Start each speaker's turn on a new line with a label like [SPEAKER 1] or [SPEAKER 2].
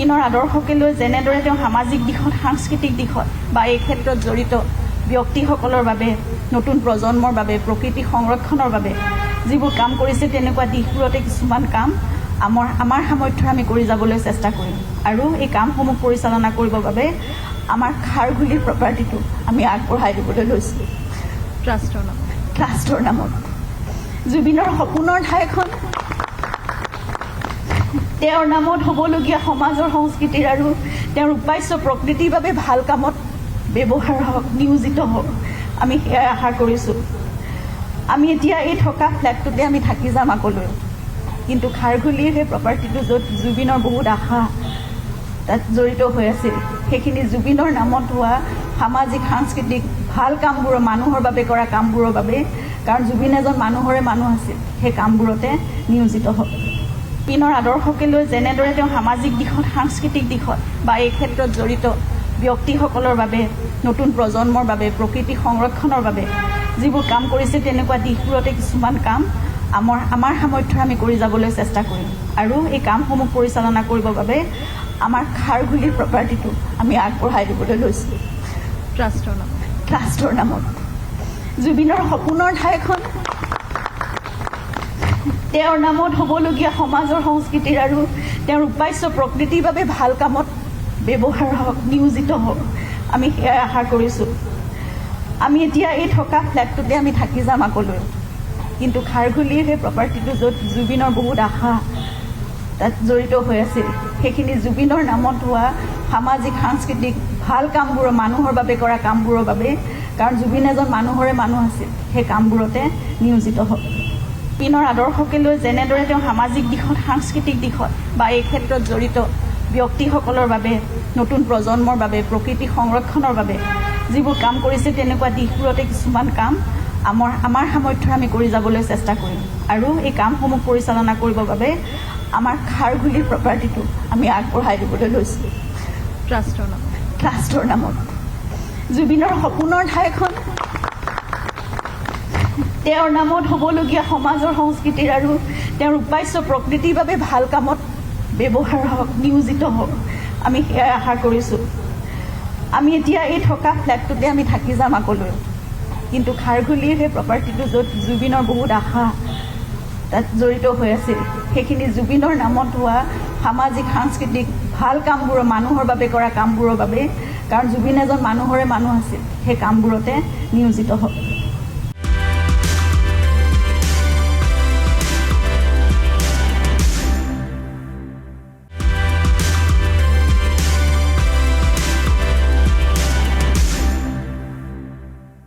[SPEAKER 1] জুবিনৰ আদৰ্শকে লৈ যেনেদৰে তেওঁ সামাজিক দিশত সাংস্কৃতিক দিশত বা এই ক্ষেত্ৰত জড়িত ব্যক্তিসকলৰ বাবে নতুন প্ৰজন্মৰ বাবে প্ৰকৃতি সংৰক্ষণৰ বাবে যিবোৰ কাম কৰিছে তেনেকুৱা দিশবোৰতে কিছুমান কাম আমাৰ সামৰ্থ্যৰে আমি কৰি যাবলৈ চেষ্টা কৰিম আৰু এই কামসমূহ পৰিচালনা কৰিবৰ বাবে আমাৰ খাৰঘুলিৰ প্ৰপাৰ্টিটো আমি আগবঢ়াই দিবলৈ লৈছোঁ ট্ৰাষ্টৰ নামত জুবিনৰ সপোনৰ ঠাইখন তেওঁৰ নামত হ'বলগীয়া সমাজৰ সংস্কৃতিৰ আৰু তেওঁৰ উপাস্য প্ৰকৃতিৰ বাবে ভাল কামত ব্যৱহাৰ হওক নিয়োজিত হওক আমি সেয়াই আশা কৰিছোঁ আমি এতিয়া এই থকা ফ্লেটটোতে আমি থাকি যাম আগলৈ কিন্তু খাৰঘুলিৰ সেই প্ৰপাৰ্টিটো য'ত জুবিনৰ বহুত আশা তাত জড়িত হৈ আছিল সেইখিনি জুবিনৰ নামত হোৱা সামাজিক সাংস্কৃতিক ভাল কামবোৰ মানুহৰ বাবে কৰা কামবোৰৰ বাবে কাৰণ জুবিন এজন মানুহৰে মানুহ আছিল সেই কামবোৰতে নিয়োজিত হওক জুবিনৰ আদৰ্শকে লৈ যেনেদৰে তেওঁ সামাজিক দিশত সাংস্কৃতিক দিশত বা এই ক্ষেত্ৰত জড়িত ব্যক্তিসকলৰ বাবে নতুন প্ৰজন্মৰ বাবে প্ৰকৃতি সংৰক্ষণৰ বাবে যিবোৰ কাম কৰিছে তেনেকুৱা দিশবোৰতে কিছুমান কাম আমাৰ সামৰ্থ্যৰে আমি কৰি যাবলৈ চেষ্টা কৰিম আৰু এই কামসমূহ পৰিচালনা কৰিবৰ বাবে আমাৰ খাৰঘুলিৰ প্ৰপাৰ্টিটো আমি আগবঢ়াই দিবলৈ লৈছোঁ ট্ৰাষ্টৰ নামত জুবিনৰ সপোনৰ ঠাইখন তেওঁৰ নামত হ'বলগীয়া সমাজৰ সংস্কৃতিৰ আৰু তেওঁৰ উপাস্য প্ৰকৃতিৰ বাবে ভাল কামত ব্যৱহাৰ হওক নিয়োজিত হওক আমি সেয়াই আশা কৰিছোঁ আমি এতিয়া এই থকা ফ্লেটটোতে আমি থাকি যাম আগলৈ কিন্তু খাৰঘুলিৰ সেই প্ৰপাৰ্টিটো য'ত জুবিনৰ বহুত আশা তাত জড়িত হৈ আছিল সেইখিনি জুবিনৰ নামত হোৱা সামাজিক সাংস্কৃতিক ভাল কামবোৰ মানুহৰ বাবে কৰা কামবোৰৰ বাবে কাৰণ জুবিন এজন মানুহৰে মানুহ আছিল সেই কামবোৰতে নিয়োজিত হওক জুবিনৰ আদৰ্শকে লৈ যেনেদৰে তেওঁ সামাজিক দিশত সাংস্কৃতিক দিশত বা এই ক্ষেত্ৰত জড়িত ব্যক্তিসকলৰ বাবে নতুন প্ৰজন্মৰ বাবে প্ৰকৃতি সংৰক্ষণৰ বাবে যিবোৰ কাম কৰিছে তেনেকুৱা দিশবোৰতে কিছুমান কাম আমাৰ সামৰ্থ্যৰে আমি কৰি যাবলৈ চেষ্টা কৰিম আৰু এই কামসমূহ পৰিচালনা কৰিবৰ বাবে আমাৰ খাৰঘুলিৰ প্ৰপাৰ্টিটো আমি আগবঢ়াই দিবলৈ লৈছোঁ ট্ৰাষ্টৰ নামত জুবিনৰ সপোনৰ ঠাইখন তেওঁৰ নামত হ'বলগীয়া সমাজৰ সংস্কৃতিৰ আৰু তেওঁৰ উপাস্য প্ৰকৃতিৰ বাবে ভাল কামত ব্যৱহাৰ হওক নিয়োজিত হওক আমি সেয়াই আশা কৰিছোঁ আমি এতিয়া এই থকা ফ্লেটটোতে আমি থাকি যাম আগলৈ কিন্তু খাৰঘুলিৰ সেই প্ৰপাৰ্টিটো য'ত জুবিনৰ বহুত আশা তাত জড়িত হৈ আছিল সেইখিনি জুবিনৰ নামত হোৱা সামাজিক সাংস্কৃতিক ভাল কামবোৰ মানুহৰ বাবে কৰা কামবোৰৰ বাবে কাৰণ জুবিন এজন মানুহৰে মানুহ আছিল সেই কামবোৰতে নিয়োজিত হওক